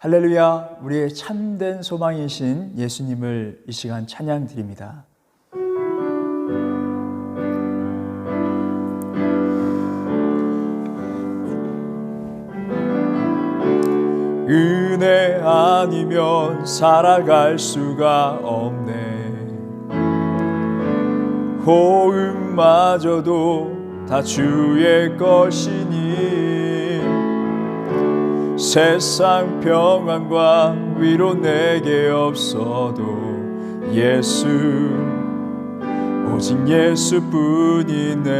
할렐루야, 우리의 참된 소망이신 예수님을 이 시간 찬양 드립니다. 은혜 아니면 살아갈 수가 없네. 호흡마저도 다 주의 것이니 세상 평안과 위로 내게 없어도 예수, 오직 예수뿐이네.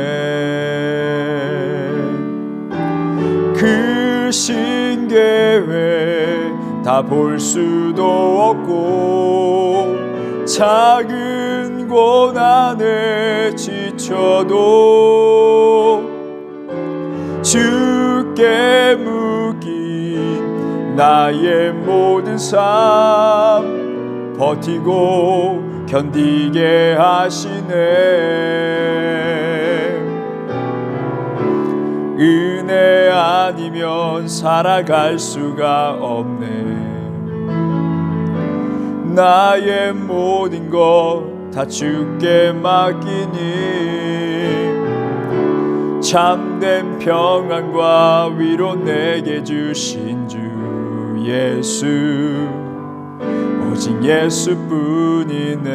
그 신계회 다 볼 수도 없고 작은 고난에 지쳐도 주께 묶인 나의 모든 삶 버티고 견디게 하시네. 은혜 아니면 살아갈 수가 없네. 나의 모든 것 다 주께 맡기니 참된 평안과 위로 내게 주신 주 예수, 오직 예수뿐이네.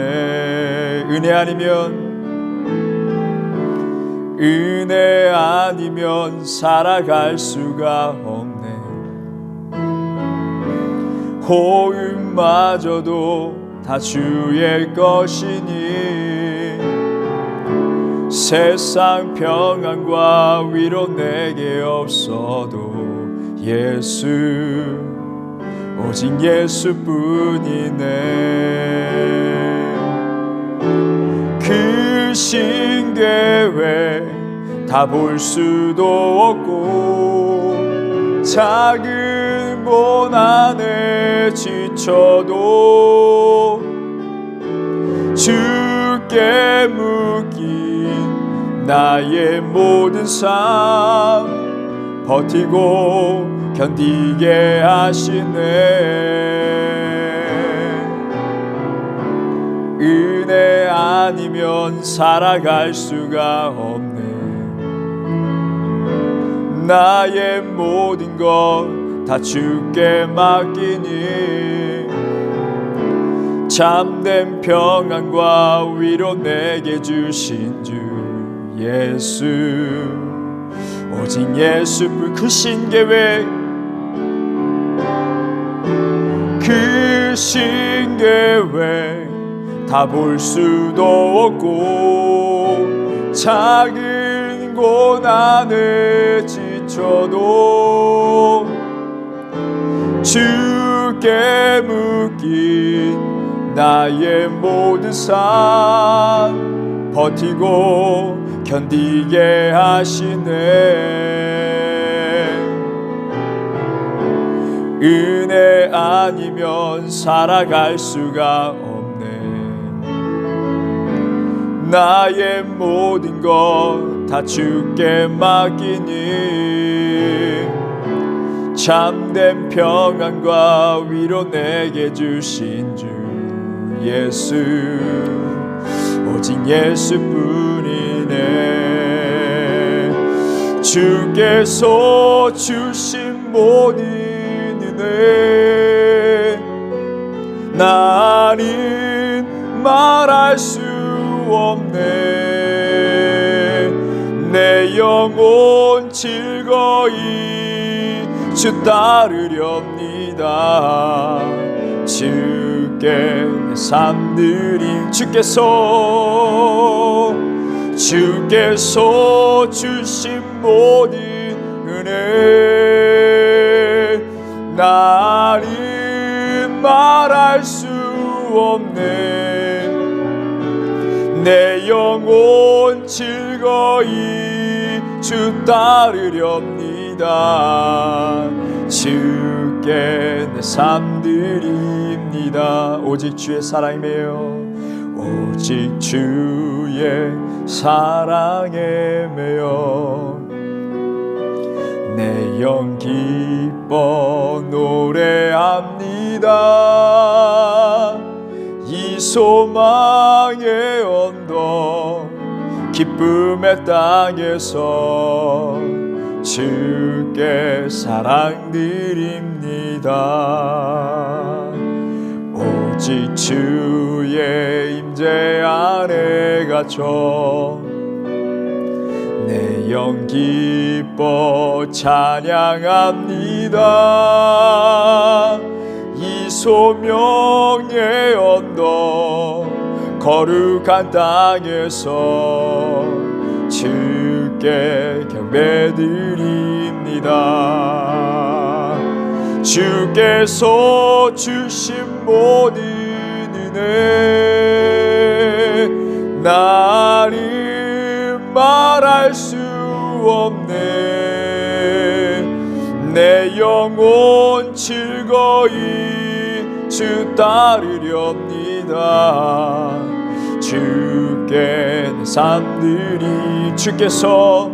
은혜 아니면 살아갈 수가 없네. 호흡마저도 다 주의 것이니 세상 평안과 위로 내게 없어도 예수, 오직 예수뿐이네. 그 신계회 다 볼 수도 없고 작은 고난에 지쳐도 주께 묶인 나의 모든 삶 버티고 견디게 하시네. 은혜 아니면 살아갈 수가 없네. 나의 모든 것 다 주께 맡기니 참된 평안과 위로 내게 주신 주 예수, 오직 예수뿐. 그 신계회 다 볼 수도 없고 작은 고난에 지쳐도 주께 묶인 나의 모든 삶 버티고 견디게 하시네. 은혜 아니면 살아갈 수가 없네. 나의 모든 것 다 주께 맡기니 참된 평안과 위로 내게 주신 주 예수, 오직 예수뿐이네. 주께서 주신 모든 은혜 나는 말할 수 없네. 내 영혼 즐거이 주 따르렵니다. 주께 내 삶들이 주께서 주신 모든 은혜 나는 말할 수 없네. 내 영혼 즐거이 주 따르렵니다. 주께 내 삶 드립니다. 오직 주의 사랑이매요. 오직 주의 사랑에 매여 내 영 기뻐 노래합니다. 이 소망의 언덕 기쁨의 땅에서 주께 사랑 드립니다. 오직 주의 임재 안에 갇혀 내 영 기뻐 찬양합니다. 이 소명의 언덕 거룩한 땅에서 주께 경배드립니다. 주께서 주신 모든 은혜 나는 말할 수 없네. 내 영혼 즐거이 주 따르렵니다. 주께 내 삶들이 주께서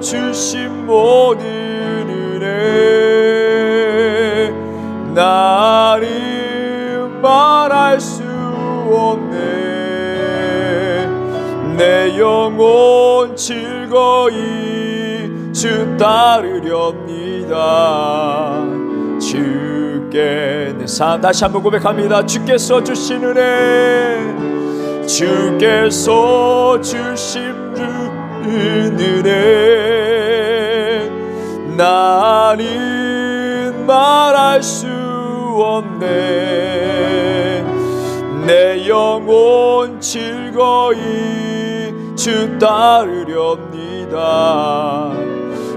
주신 모든 은혜 나는 말할 수 없네. 내 영혼 즐거이 주 따르렵니다. 주께 내 삶 다시 한번 고백합니다. 주께서 주신 은혜 주께서 주신 은혜 나는 말할 수 없네. 내 영혼 즐거이 주 따르렵니다.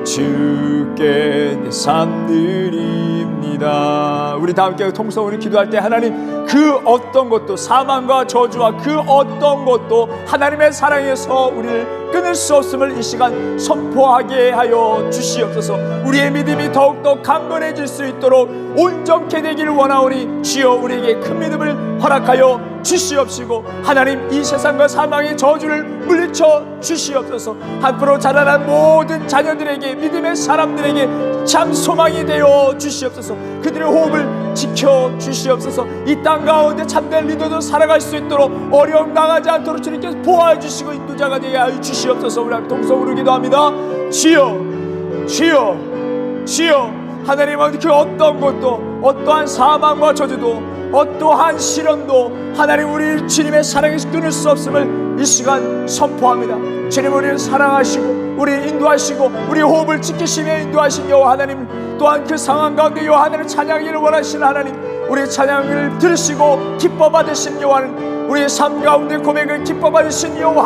주께 내 삶 드립니다. 우리 다 함께 통성으로 기도할 때 하나님 그 어떤 것도 사망과 저주와 그 어떤 것도 하나님의 사랑에서 우리를 끊을 수 없음을 이 시간 선포하게 하여 주시옵소서. 우리의 믿음이 더욱더 강건해질 수 있도록 온전케 되기를 원하오니 주여 우리에게 큰 믿음을 허락하여 주시옵시고 하나님 이 세상과 사망의 저주를 물리쳐 주시옵소서. 앞으로 자라난 모든 자녀들에게 믿음의 사람들에게 참 소망이 되어 주시옵소서. 그들의 호흡을 지켜 주시옵소서. 이 땅 가운데 참된 리더도 살아갈 수 있도록 어려움 당하지 않도록 주님께서 보호해 주시고 인도자가 되게 하여 주시옵소서. 우리 동성으로 기도합니다. 주여 주여 주여 하나님 아버지 그 어떤 것도 어떠한 사망과 저주도 어떠한 시련도 하나님 우리 주님의 사랑에서 끊을 수 없음을 이 시간 선포합니다. 주님 우리를 사랑하시고 우리를 인도하시고 우리 호흡을 지키시며 인도하신 여호와 하나님 또한 그 상황 가운데 여호와 하나님을 찬양하기를 원하시는 하나님 우리의 찬양을 들으시고 기뻐 받으신 여호와는 우리의 삶 가운데 고백을 기뻐 받으신 여호와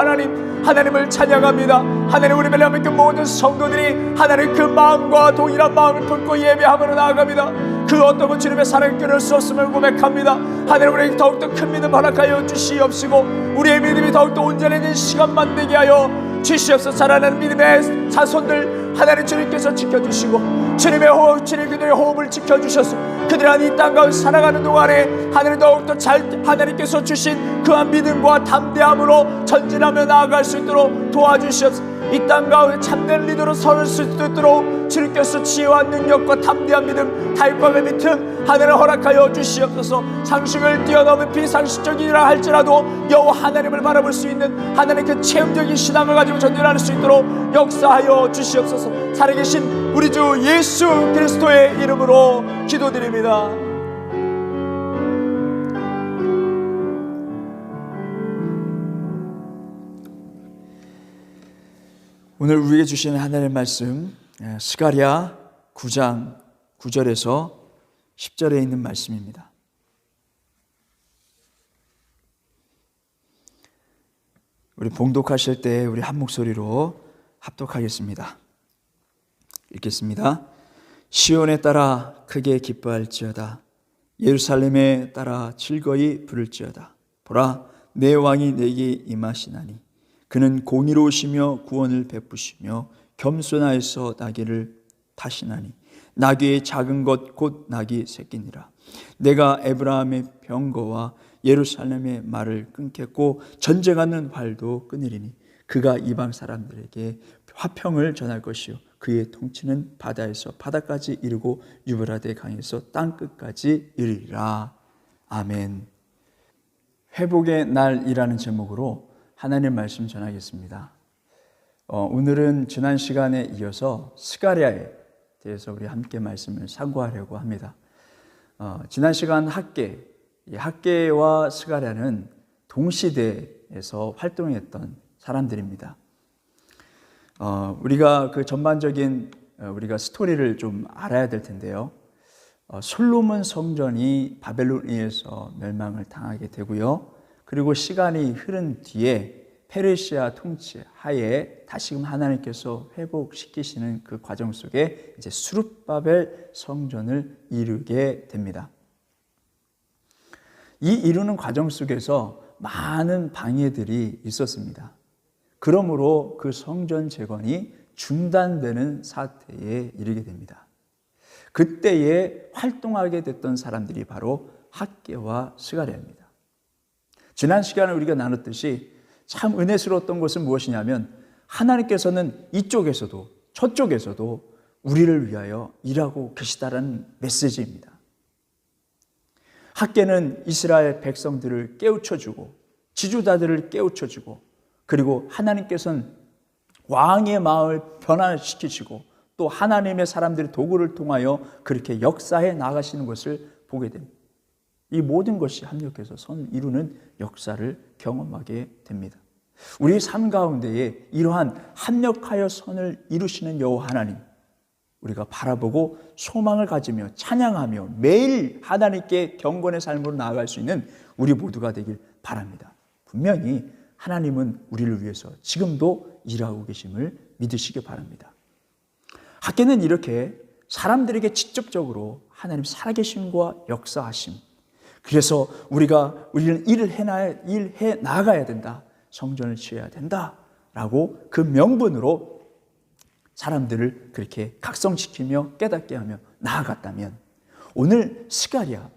하나님을 찬양합니다. 하나님 우리 멜라민 그 모든 성도들이 하나님 그 마음과 동일한 마음을 품고 예배함으로 나아갑니다. 그 어떤 것 주님의 사랑을 끊을 수 없음을 고백합니다. 하나님 우리에게 더욱더 큰 믿음 허락하여 주시옵시고 우리의 믿음이 더욱더 온전해진 시간만 되게 하여 주시옵소서. 자라나는 믿음의 자손들 하나님 주님께서 지켜주시고 주님의 호흡 주님 그들의 호흡을 지켜주셔서 그들은 이 땅 가운데 살아가는 동안에 하나님 더욱더 잘 하나님께서 주신 그한 믿음과 담대함으로 전진하며 나아갈 수 있도록 도와주시옵소서. 이 땅 가운데 참된 리더로 서는 수 있도록 주님께서 지혜와 능력과 담대한 믿음 다윗과의 믿음 하나님을 허락하여 주시옵소서. 상식을 뛰어넘은 비상식적이라 할지라도 여호와 하나님을 바라볼 수 있는 하나님 그 체험적인 신앙을 가지고 전진할 수 있도록 역사하여 주시옵소서. 살아계신 우리 주 예수 그리스도의 이름으로 기도드립니다. 오늘 우리에게 주시는 하나님의 말씀 스가랴 9장 9절에서 10절에 있는 말씀입니다. 우리 봉독하실 때 우리 한 목소리로 합독하겠습니다. 읽겠습니다. 시온에 따라 크게 기뻐할지어다. 예루살렘에 따라 즐거이 부를지어다. 보라 내 왕이 내게 임하시나니 그는 공의로우시며 구원을 베푸시며 겸손하여서 나귀를 타시나니 나귀의 작은 것 곧 나귀 새끼니라. 내가 에브라임의 병거와 예루살렘의 말을 끊겠고 전쟁하는 활도 끊으리니 그가 이방 사람들에게 화평을 전할 것이요 그의 통치는 바다에서 바다까지 이르고 유브라데 강에서 땅끝까지 이르리라. 아멘. 회복의 날이라는 제목으로 하나님 말씀 전하겠습니다. 오늘은 지난 시간에 이어서 스가랴에 대해서 우리 함께 말씀을 상고하려고 합니다. 지난 시간 학개와 스가랴는 동시대에서 활동했던 사람들입니다. 우리가 그 전반적인 우리가 스토리를 좀 알아야 될 텐데요. 솔로몬 성전이 바벨론에 의해서 멸망을 당하게 되고요. 그리고 시간이 흐른 뒤에 페르시아 통치 하에 다시금 하나님께서 회복시키시는 그 과정 속에 이제 스룹바벨 성전을 이루게 됩니다. 이 이루는 과정 속에서 많은 방해들이 있었습니다. 그러므로 그 성전 재건이 중단되는 사태에 이르게 됩니다. 그때에 활동하게 됐던 사람들이 바로 학개와 스가랴입니다. 지난 시간에 우리가 나눴듯이 참 은혜스러웠던 것은 무엇이냐면 하나님께서는 이쪽에서도 저쪽에서도 우리를 위하여 일하고 계시다라는 메시지입니다. 학개는 이스라엘 백성들을 깨우쳐주고 지주자들을 깨우쳐주고 그리고 하나님께서는 왕의 마음을 변화시키시고 또 하나님의 사람들의 도구를 통하여 그렇게 역사해 나가시는 것을 보게 됩니다. 이 모든 것이 합력해서 선 이루는 역사를 경험하게 됩니다. 우리 삶 가운데에 이러한 합력하여 선을 이루시는 여호와 하나님, 우리가 바라보고 소망을 가지며 찬양하며 매일 하나님께 경건의 삶으로 나아갈 수 있는 우리 모두가 되길 바랍니다. 분명히 하나님은 우리를 위해서 지금도 일하고 계심을 믿으시기 바랍니다. 학개는 이렇게 사람들에게 직접적으로 하나님 살아계심과 역사하심, 그래서 우리는 일해 나가야 된다, 성전을 지어야 된다라고 그 명분으로 사람들을 그렇게 각성시키며 깨닫게 하며 나아갔다면, 오늘 스가랴,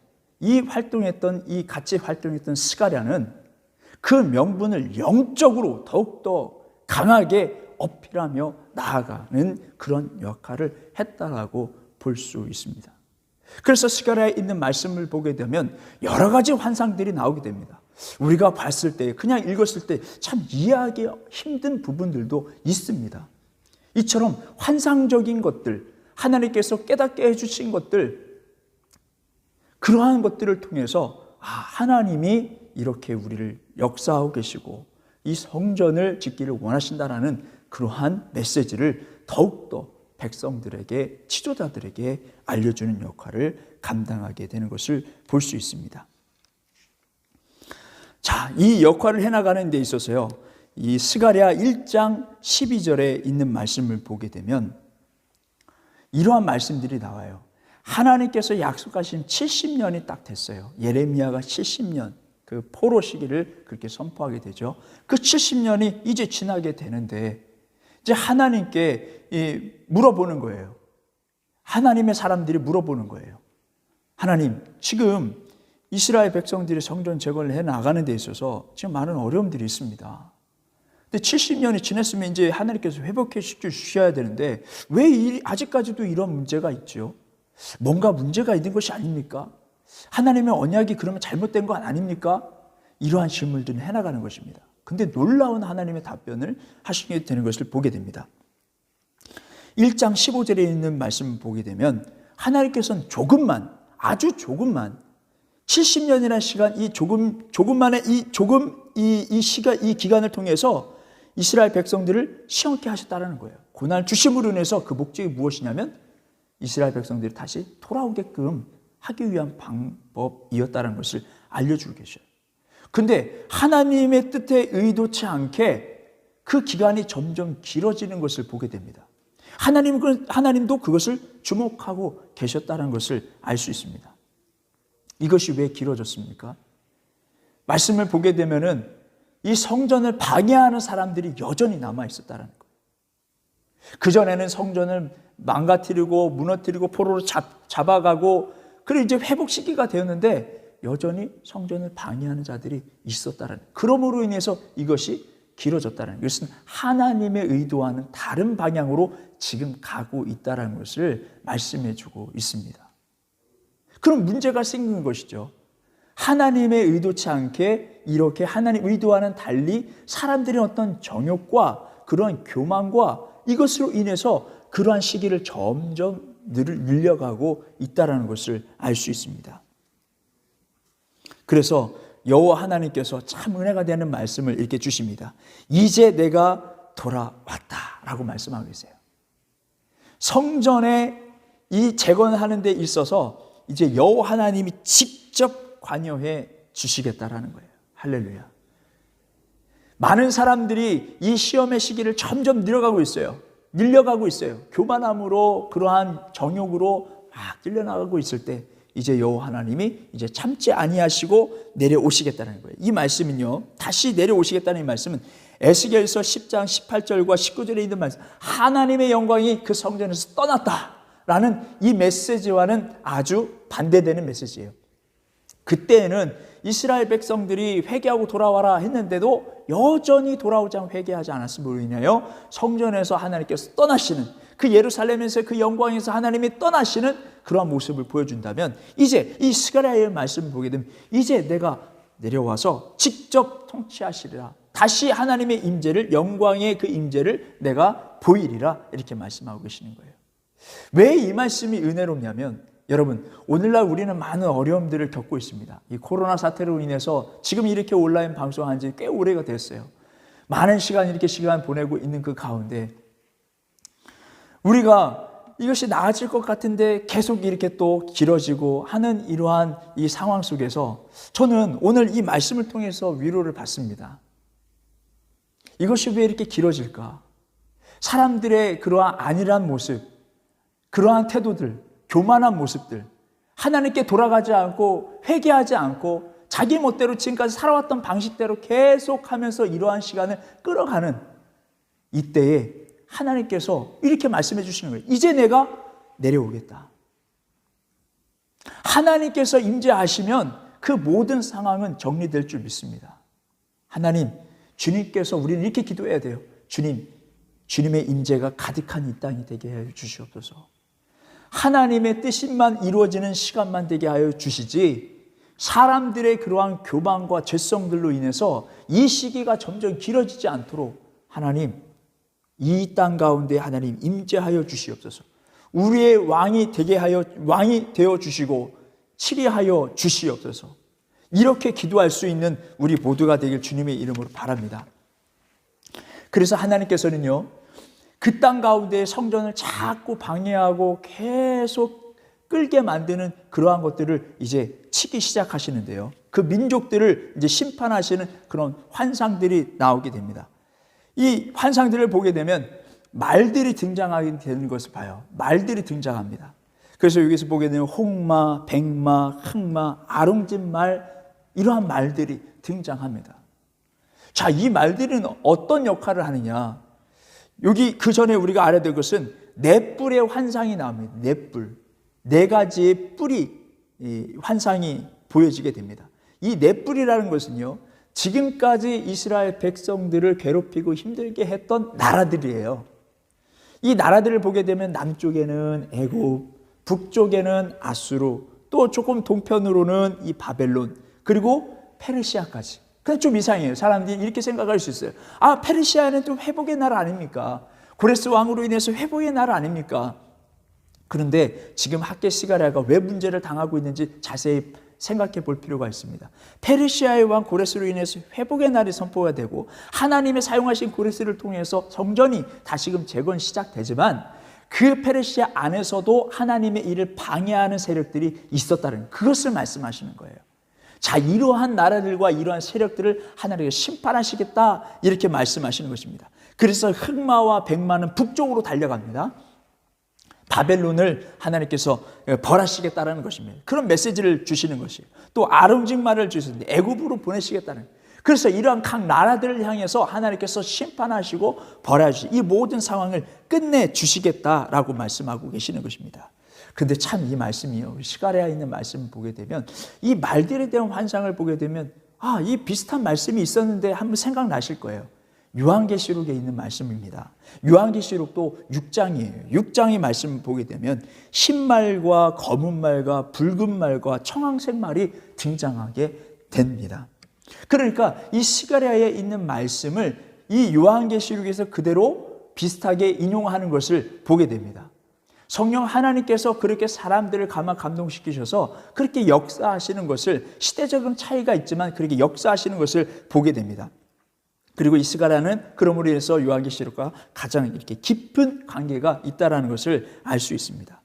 같이 활동했던 스가랴는 그 명분을 영적으로 더욱더 강하게 어필하며 나아가는 그런 역할을 했다라고 볼 수 있습니다. 그래서 스가랴에 있는 말씀을 보게 되면 여러 가지 환상들이 나오게 됩니다. 우리가 봤을 때, 그냥 읽었을 때 참 이해하기 힘든 부분들도 있습니다. 이처럼 환상적인 것들, 하나님께서 깨닫게 해주신 것들, 그러한 것들을 통해서 하나님이 이렇게 우리를 역사하고 계시고 이 성전을 짓기를 원하신다라는 그러한 메시지를 더욱더 백성들에게, 지도자들에게 알려주는 역할을 감당하게 되는 것을 볼 수 있습니다. 자, 이 역할을 해나가는 데 있어서요, 이 스가랴 1장 12절에 있는 말씀을 보게 되면 이러한 말씀들이 나와요. 하나님께서 약속하신 70년이 딱 됐어요. 예레미야가 70년 그 포로 시기를 그렇게 선포하게 되죠. 그 70년이 이제 지나게 되는데 이제 하나님께 물어보는 거예요. 하나님의 사람들이 물어보는 거예요. 하나님, 지금 이스라엘 백성들이 성전 재건을 해 나가는 데 있어서 지금 많은 어려움들이 있습니다. 근데 70년이 지났으면 이제 하나님께서 회복해 주셔야 되는데 왜 아직까지도 이런 문제가 있죠? 뭔가 문제가 있는 것이 아닙니까? 하나님의 언약이 그러면 잘못된 거 아닙니까? 이러한 질문들을 해나가는 것입니다. 근데 놀라운 하나님의 답변을 하시게 되는 것을 보게 됩니다. 1장 15절에 있는 말씀을 보게 되면 하나님께서는 아주 조금만 70년이라는 시간, 이 기간을 통해서 이스라엘 백성들을 시험케 하셨다는 거예요. 고난을 주심으로 인해서 그 목적이 무엇이냐면 이스라엘 백성들이 다시 돌아오게끔 하기 위한 방법이었다는 것을 알려주고 계셔요. 근데 하나님의 뜻에 의도치 않게 그 기간이 점점 길어지는 것을 보게 됩니다. 하나님도 그것을 주목하고 계셨다는 것을 알 수 있습니다. 이것이 왜 길어졌습니까? 말씀을 보게 되면은 이 성전을 방해하는 사람들이 여전히 남아 있었다는 거예요. 그전에는 성전을 망가뜨리고 무너뜨리고 포로로 잡아가고 그리고 이제 회복 시기가 되었는데 여전히 성전을 방해하는 자들이 있었다는 거예요. 그러므로 인해서 이것이 길어졌다는 것은 하나님의 의도와는 다른 방향으로 지금 가고 있다는 것을 말씀해 주고 있습니다. 그럼 문제가 생기는 것이죠. 하나님의 의도치 않게 이렇게 하나님 의도와는 달리 사람들의 어떤 정욕과 그런 교만과 이것으로 인해서 그러한 시기를 점점 늘려가고 있다는 것을 알 수 있습니다. 그래서 여호와 하나님께서 참 은혜가 되는 말씀을 이렇게 주십니다. 이제 내가 돌아왔다라고 말씀하고 계세요. 성전에 이 재건하는 데 있어서 이제 여호와 하나님이 직접 관여해 주시겠다라는 거예요. 할렐루야. 많은 사람들이 이 시험의 시기를 점점 늘려가고 있어요. 교만함으로 그러한 정욕으로 막 끌려나가고 있을 때 이제 여호와 하나님이 이제 참지 아니하시고 내려오시겠다는 거예요. 이 말씀은요, 다시 내려오시겠다는 이 말씀은 에스겔서 10장 18절과 19절에 있는 말씀, 하나님의 영광이 그 성전에서 떠났다라는 이 메시지와는 아주 반대되는 메시지예요. 그때에는 이스라엘 백성들이 회개하고 돌아와라 했는데도 여전히 돌아오지 않고 회개하지 않았음으로 인하여 성전에서 하나님께서 떠나시는, 그 예루살렘에서 그 영광에서 하나님이 떠나시는 그러한 모습을 보여준다면, 이제 이 스가랴의 말씀을 보게 되면 이제 내가 내려와서 직접 통치하시리라, 다시 하나님의 임재를, 영광의 그 임재를 내가 보이리라, 이렇게 말씀하고 계시는 거예요. 왜 이 말씀이 은혜롭냐면, 여러분, 오늘날 우리는 많은 어려움들을 겪고 있습니다. 이 코로나 사태로 인해서 지금 이렇게 온라인 방송한 지 꽤 오래가 됐어요. 많은 시간 이렇게 시간 보내고 있는 그 가운데 우리가 이것이 나아질 것 같은데 계속 이렇게 또 길어지고 하는 이러한 이 상황 속에서 저는 오늘 이 말씀을 통해서 위로를 받습니다. 이것이 왜 이렇게 길어질까? 사람들의 그러한 안일한 모습, 그러한 태도들, 교만한 모습들, 하나님께 돌아가지 않고 회개하지 않고 자기 멋대로 지금까지 살아왔던 방식대로 계속하면서 이러한 시간을 끌어가는 이때에 하나님께서 이렇게 말씀해 주시는 거예요. 이제 내가 내려오겠다. 하나님께서 임재하시면 그 모든 상황은 정리될 줄 믿습니다. 하나님, 주님께서 우리는 이렇게 기도해야 돼요. 주님, 주님의 임재가 가득한 이 땅이 되게 하여 주시옵소서. 하나님의 뜻만 이루어지는 시간만 되게 하여 주시지, 사람들의 그러한 교만과 죄성들로 인해서 이 시기가 점점 길어지지 않도록 하나님, 이 땅 가운데 하나님 임재하여 주시옵소서. 우리의 왕이 되어 주시고 치리하여 주시옵소서. 이렇게 기도할 수 있는 우리 모두가 되길 주님의 이름으로 바랍니다. 그래서 하나님께서는요, 그 땅 가운데 성전을 자꾸 방해하고 계속 끌게 만드는 그러한 것들을 이제 치기 시작하시는데요, 그 민족들을 이제 심판하시는 그런 환상들이 나오게 됩니다. 이 환상들을 보게 되면 말들이 등장하게 되는 것을 봐요. 말들이 등장합니다. 그래서 여기서 보게 되면 홍마, 백마, 흑마, 아롱진 말, 이러한 말들이 등장합니다. 자, 이 말들은 어떤 역할을 하느냐? 여기 그 전에 우리가 알아야 될 것은 네 뿔의 환상이 나옵니다. 네 뿔, 네 가지의 뿔이 환상이 보여지게 됩니다. 이 네 뿔이라는 것은요, 지금까지 이스라엘 백성들을 괴롭히고 힘들게 했던 나라들이에요. 이 나라들을 보게 되면 남쪽에는 애굽, 북쪽에는 아수르, 또 조금 동편으로는 이 바벨론, 그리고 페르시아까지. 근데 좀 이상해요. 사람들이 이렇게 생각할 수 있어요. 아, 페르시아는 좀 회복의 나라 아닙니까? 고레스 왕으로 인해서 회복의 나라 아닙니까? 그런데 지금 학계 스가랴가 왜 문제를 당하고 있는지 자세히 생각해 볼 필요가 있습니다. 페르시아의 왕 고레스로 인해서 회복의 날이 선포가 되고 하나님의 사용하신 고레스를 통해서 성전이 다시금 재건 시작되지만, 그 페르시아 안에서도 하나님의 일을 방해하는 세력들이 있었다는 그것을 말씀하시는 거예요. 자, 이러한 나라들과 이러한 세력들을 하나님께서 심판하시겠다, 이렇게 말씀하시는 것입니다. 그래서 흑마와 백마는 북쪽으로 달려갑니다. 바벨론을 하나님께서 벌하시겠다라는 것입니다. 그런 메시지를 주시는 것이에요. 또 아름직말을 주시는데 애굽으로 보내시겠다는. 그래서 이러한 각 나라들을 향해서 하나님께서 심판하시고 벌하시고 이 모든 상황을 끝내 주시겠다라고 말씀하고 계시는 것입니다. 그런데 참 이 말씀이요, 스가랴에 있는 말씀을 보게 되면, 이 말들에 대한 환상을 보게 되면 이 비슷한 말씀이 있었는데 한번 생각나실 거예요. 요한계시록에 있는 말씀입니다. 요한계시록도 6장이에요. 6장의 말씀을 보게 되면 흰말과 검은 말과 붉은 말과 청황색 말이 등장하게 됩니다. 그러니까 이 스가랴에 있는 말씀을 이 요한계시록에서 그대로 비슷하게 인용하는 것을 보게 됩니다. 성령 하나님께서 그렇게 사람들을 감동시키셔서 그렇게 역사하시는 것을, 시대적인 차이가 있지만 그렇게 역사하시는 것을 보게 됩니다. 그리고 이 스가랴는 그러므로 인해서 요한계시록과 가장 이렇게 깊은 관계가 있다는 것을 알 수 있습니다.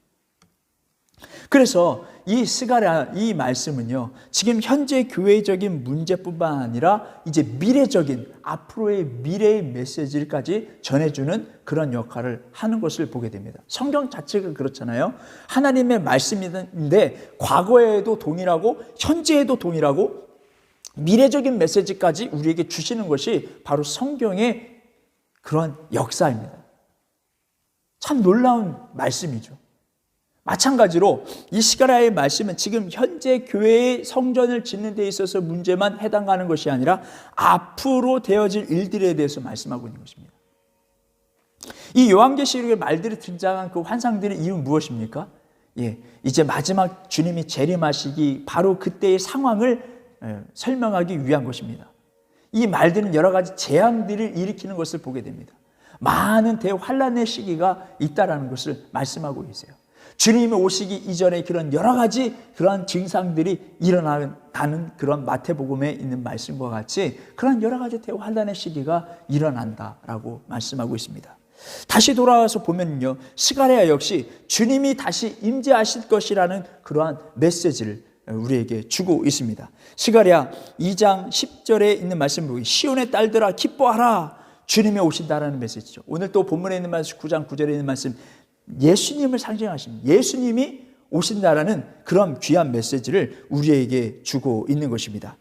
그래서 이 스가랴, 이 말씀은요, 지금 현재 교회적인 문제뿐만 아니라 이제 미래적인, 앞으로의 미래의 메시지까지 전해주는 그런 역할을 하는 것을 보게 됩니다. 성경 자체가 그렇잖아요. 하나님의 말씀인데 과거에도 동일하고 현재에도 동일하고 미래적인 메시지까지 우리에게 주시는 것이 바로 성경의 그런 역사입니다. 참 놀라운 말씀이죠. 마찬가지로 이 스가랴의 말씀은 지금 현재 교회의 성전을 짓는 데 있어서 문제만 해당하는 것이 아니라 앞으로 되어질 일들에 대해서 말씀하고 있는 것입니다. 이 요한계시록의 말들이 등장한 그 환상들의 이유는 무엇입니까? 이제 마지막 주님이 재림하시기 바로 그때의 상황을 설명하기 위한 것입니다. 이 말들은 여러 가지 재앙들을 일으키는 것을 보게 됩니다. 많은 대환란의 시기가 있다라는 것을 말씀하고 계세요. 주님이 오시기 이전에 그런 여러 가지 그런 증상들이 일어나는 그런 마태복음에 있는 말씀과 같이 그런 여러 가지 대환란의 시기가 일어난다라고 말씀하고 있습니다. 다시 돌아와서 보면요, 스가랴 역시 주님이 다시 임재하실 것이라는 그러한 메시지를 우리에게 주고 있습니다. 스가랴 2장 10절에 있는 말씀 보기, 시온의 딸들아 기뻐하라, 주님이 오신다라는 메시지죠. 오늘 또 본문에 있는 말씀 9장 9절에 있는 말씀, 예수님을 상징하십니다. 예수님이 오신다라는 그런 귀한 메시지를 우리에게 주고 있는 것입니다.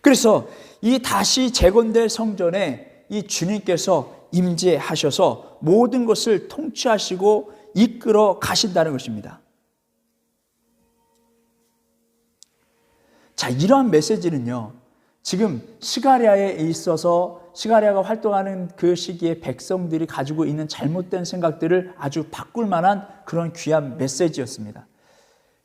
그래서 이 다시 재건될 성전에 이 주님께서 임재하셔서 모든 것을 통치하시고 이끌어 가신다는 것입니다. 자, 이러한 메시지는요, 지금 스가랴에 있어서 스가랴가 활동하는 그 시기에 백성들이 가지고 있는 잘못된 생각들을 아주 바꿀 만한 그런 귀한 메시지였습니다.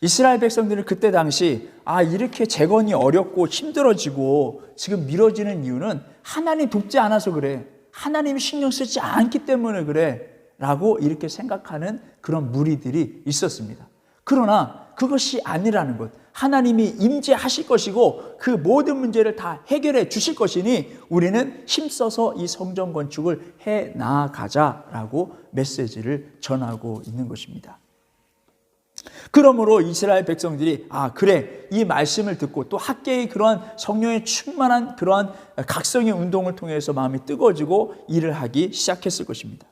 이스라엘 백성들은 그때 당시 이렇게 재건이 어렵고 힘들어지고 지금 미뤄지는 이유는 하나님 돕지 않아서 그래, 하나님이 신경 쓰지 않기 때문에 그래 라고 이렇게 생각하는 그런 무리들이 있었습니다. 그러나 그것이 아니라는 것, 하나님이 임재하실 것이고 그 모든 문제를 다 해결해 주실 것이니 우리는 힘써서 이 성전 건축을 해 나가자라고 메시지를 전하고 있는 것입니다. 그러므로 이스라엘 백성들이 그래, 이 말씀을 듣고 또 학계의 그러한 성령의 충만한 그러한 각성의 운동을 통해서 마음이 뜨거워지고 일을 하기 시작했을 것입니다.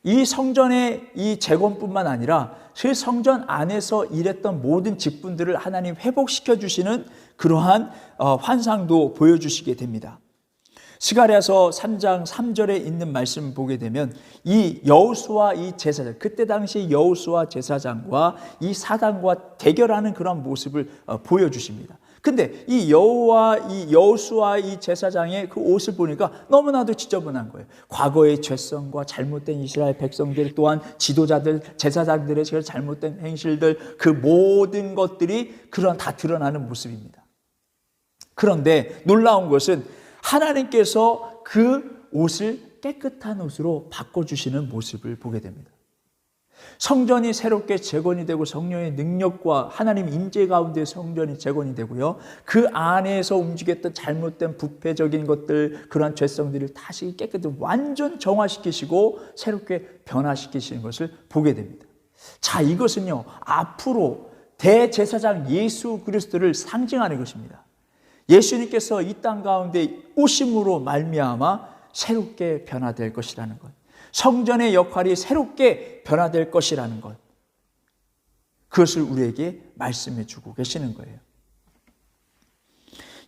이 성전의 이 재건뿐만 아니라 그 성전 안에서 일했던 모든 직분들을 하나님 회복시켜 주시는 그러한 환상도 보여주시게 됩니다. 스가랴서 3장 3절에 있는 말씀 보게 되면 이 여호수아 이 제사장, 그때 당시 여호수아 제사장과 이 사단과 대결하는 그런 모습을 보여주십니다. 근데 이 여호수아 이 제사장의 그 옷을 보니까 너무나도 지저분한 거예요. 과거의 죄성과 잘못된 이스라엘 백성들, 또한 지도자들, 제사장들의 잘못된 행실들, 그 모든 것들이 다 드러나는 모습입니다. 그런데 놀라운 것은 하나님께서 그 옷을 깨끗한 옷으로 바꿔주시는 모습을 보게 됩니다. 성전이 새롭게 재건이 되고 성령의 능력과 하나님 임재 가운데 성전이 재건이 되고요, 그 안에서 움직였던 잘못된 부패적인 것들, 그러한 죄성들을 다시 깨끗이 완전 정화시키시고 새롭게 변화시키시는 것을 보게 됩니다. 자, 이것은요, 앞으로 대제사장 예수 그리스도를 상징하는 것입니다. 예수님께서 이 땅 가운데 오심으로 말미암아 새롭게 변화될 것이라는 것, 성전의 역할이 새롭게 변화될 것이라는 것, 그것을 우리에게 말씀해 주고 계시는 거예요.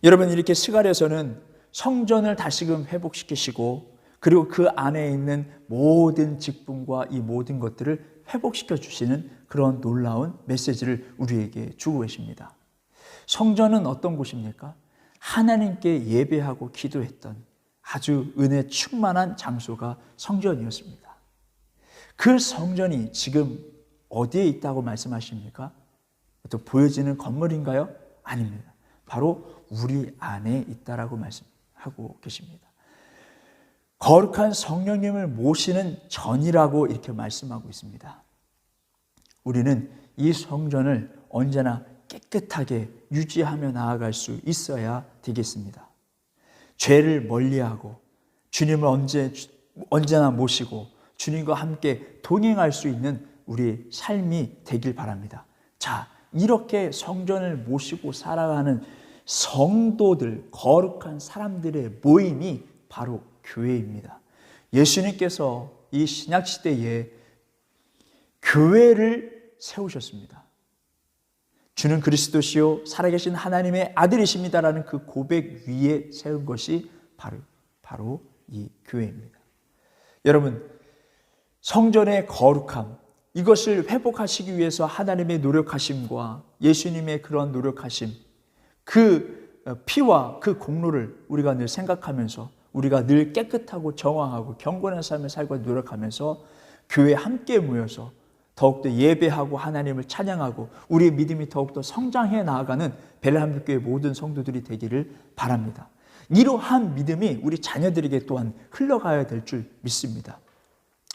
여러분, 이렇게 스가랴서는 성전을 다시금 회복시키시고 그리고 그 안에 있는 모든 직분과 이 모든 것들을 회복시켜 주시는 그런 놀라운 메시지를 우리에게 주고 계십니다. 성전은 어떤 곳입니까? 하나님께 예배하고 기도했던 아주 은혜 충만한 장소가 성전이었습니다. 그 성전이 지금 어디에 있다고 말씀하십니까? 또 보여지는 건물인가요? 아닙니다. 바로 우리 안에 있다라고 말씀하고 계십니다. 거룩한 성령님을 모시는 전이라고 이렇게 말씀하고 있습니다. 우리는 이 성전을 언제나 깨끗하게 유지하며 나아갈 수 있어야 되겠습니다. 죄를 멀리하고 주님을 언제나 모시고 주님과 함께 동행할 수 있는 우리 삶이 되길 바랍니다. 자, 이렇게 성전을 모시고 살아가는 성도들, 거룩한 사람들의 모임이 바로 교회입니다. 예수님께서 이 신약시대에 교회를 세우셨습니다. 주는 그리스도시요 살아계신 하나님의 아들이십니다라는 그 고백 위에 세운 것이 바로 이 교회입니다. 여러분, 성전의 거룩함, 이것을 회복하시기 위해서 하나님의 노력하심과 예수님의 그런 노력하심, 그 피와 그 공로를 우리가 늘 생각하면서 우리가 늘 깨끗하고 정화하고 경건한 삶을 살고 노력하면서 교회에 함께 모여서 더욱더 예배하고 하나님을 찬양하고 우리의 믿음이 더욱더 성장해 나아가는 베들레헴교회 모든 성도들이 되기를 바랍니다. 이러한 믿음이 우리 자녀들에게 또한 흘러가야 될 줄 믿습니다.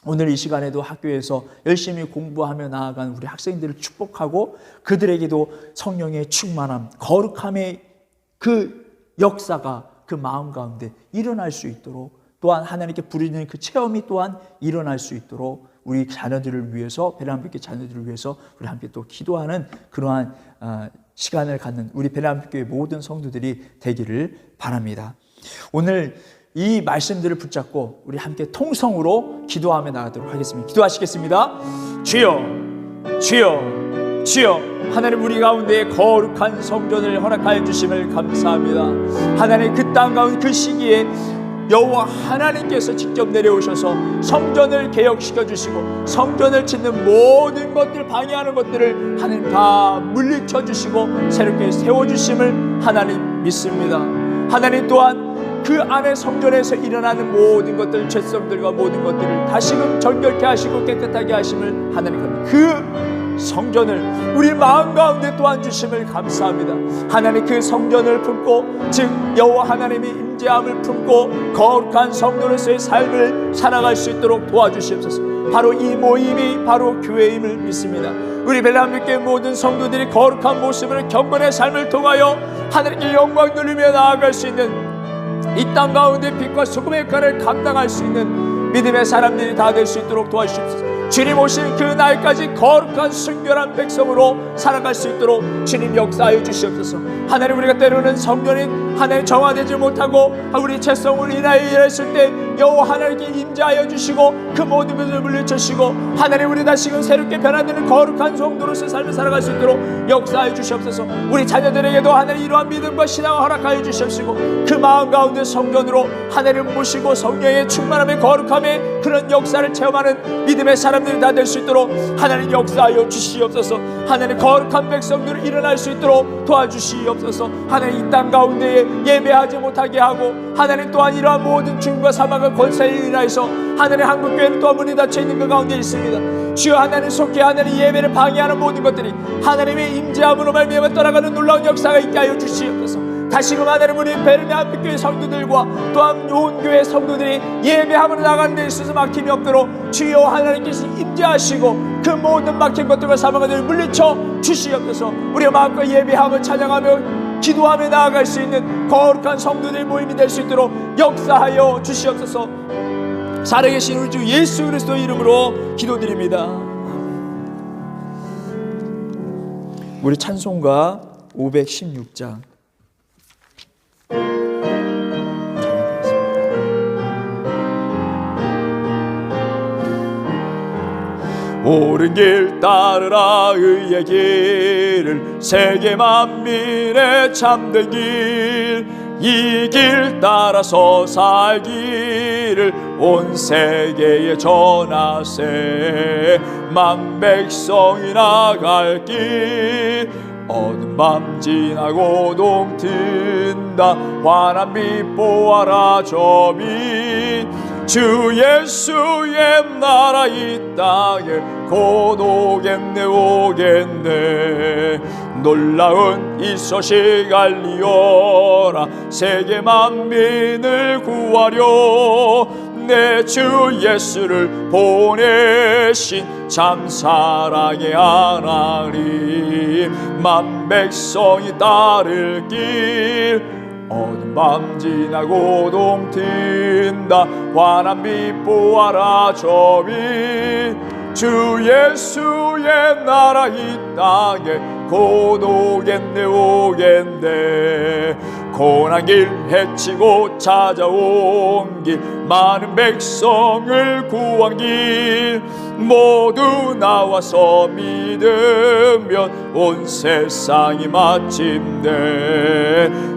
오늘 이 시간에도 학교에서 열심히 공부하며 나아간 우리 학생들을 축복하고 그들에게도 성령의 충만함, 거룩함의 그 역사가 그 마음 가운데 일어날 수 있도록, 또한 하나님께 부르짖는 그 체험이 또한 일어날 수 있도록 우리 자녀들을 위해서, 베들레헴교회 자녀들을 위해서 우리 함께 또 기도하는 그러한 시간을 갖는 우리 베들레헴교회 모든 성도들이 되기를 바랍니다. 오늘 이 말씀들을 붙잡고 우리 함께 통성으로 기도하며 나가도록 하겠습니다. 기도하시겠습니다. 주여, 주여, 주여. 하나님, 우리 가운데 거룩한 성전을 허락하여 주심을 감사합니다. 하나님, 그 땅 가운데 그 시기에 여호와 하나님께서 직접 내려오셔서 성전을 개혁시켜 주시고 성전을 짓는 모든 것들, 방해하는 것들을 하나님 다 물리쳐 주시고 새롭게 세워주심을 하나님 믿습니다. 하나님 또한 그 안에 성전에서 일어나는 모든 것들, 죄성들과 모든 것들을 다시금 정결케 하시고 깨끗하게 하심을 하나님 감사합니다. 그 성전을 우리 마음 가운데 또한 주심을 감사합니다. 하나님, 그 성전을 품고, 즉 여호와 하나님의 임재함을 품고 거룩한 성도로서의 삶을 살아갈 수 있도록 도와주시옵소서. 바로 이 모임이 바로 교회임을 믿습니다. 우리 베들레헴교회 모든 성도들이 거룩한 모습으로 경건의 삶을 통하여 하나님께 영광 돌리며 나아갈 수 있는, 이 땅 가운데 빛과 소금의 역할을 감당할 수 있는 믿음의 사람들이 다 될 수 있도록 도와주시옵소서. 주님 오실 그 날까지 거룩한 순결한 백성으로 살아갈 수 있도록 주님 역사하여 주시옵소서. 하나님, 우리가 때로는 성전이 하나님 정화되지 못하고 우리 죄성으로 인하여 일했을 때 여호와 하나님께 임재하여 주시고 그 모든 것을 물리쳐주시고 하나님, 우리 다시금 새롭게 변화되는 거룩한 성도로서 삶을 살아갈 수 있도록 역사하여 주시옵소서. 우리 자녀들에게도 하나님 이러한 믿음과 신앙을 허락하여 주시옵시고 그 마음 가운데 성전으로 하나님을 모시고 성령의 충만함의 거룩함의 그런 역사를 체험하는 믿음의 사람들이 다 될 수 있도록 하나님 역사하여 주시옵소서. 하나님, 거룩한 백성들을 일어날 수 있도록 도와주시옵소서. 하나님, 이 땅 가운데 예배하지 못하게 하고 하나님 또한 이러한 모든 죽음과 사망과 권세에 인하여서 하나님 한국교회는 또 문이 닫혀 있는 그 가운데 있습니다. 주여, 하나님 속해 하나님 예배를 방해하는 모든 것들이 하나님의 임재함으로 말미암아 떠나가는 놀라운 역사가 있게 하여 주시옵소서. 다시금 하나님, 우리 베들레헴교회 성도들과 또한 요한교회 성도들이 예배함으로 나가는 데 있어서 막힘이 없도록 주여 하나님께서 임재하시고 그 모든 막힌 것들과 사망을 물리쳐 주시옵소서. 우리가 마음껏 예배함을 찬양하며 기도하며 나아갈 수 있는 거룩한 성도들의 모임이 될 수 있도록 역사하여 주시옵소서. 살아계신 우리 주 예수 그리스도 이름으로 기도드립니다. 우리 찬송가 516장 옳은 길 따르라 의의 길을, 세계 만민의 참된 길, 이 길 따라서 살기를 온 세계에 전하세. 만 백성이 나갈 길, 어두운 밤 지나고 동튼다 환한 빛 보아라 저 빛 주 예수의 나라 이 땅에 곧 오겠네 오겠네 놀라운 이 소식 알리어라 세계 만민을 구하려 내 주 예수를 보내신 참 사랑의 하나님 만 백성이 따를 길 어두운 밤 지나고 동튼다 환한 빛 보아라 저 빛 주 예수의 나라 이 땅에 곧 오겠네 오겠네 고난 길 헤치고 찾아온 길 많은 백성을 구한 길 모두 나와서 믿으면 온 세상이 마침내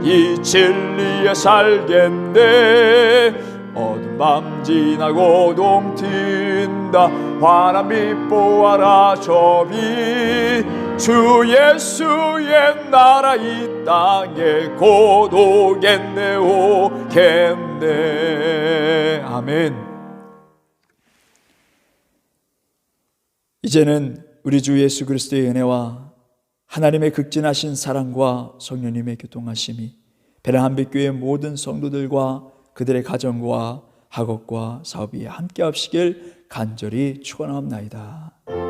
이 진리에 살겠네 어두운 밤 지나고 동튼다 환한 빛 보아라 저 빛 주 예수의 나라 이 땅에 곧 오겠네 오겠네 아멘. 이제는 우리 주 예수 그리스도의 은혜와 하나님의 극진하신 사랑과 성령님의 교통하심이 베레한빛교회 모든 성도들과 그들의 가정과 학업과 사업 위에 함께 하시길 간절히 축원하옵나이다.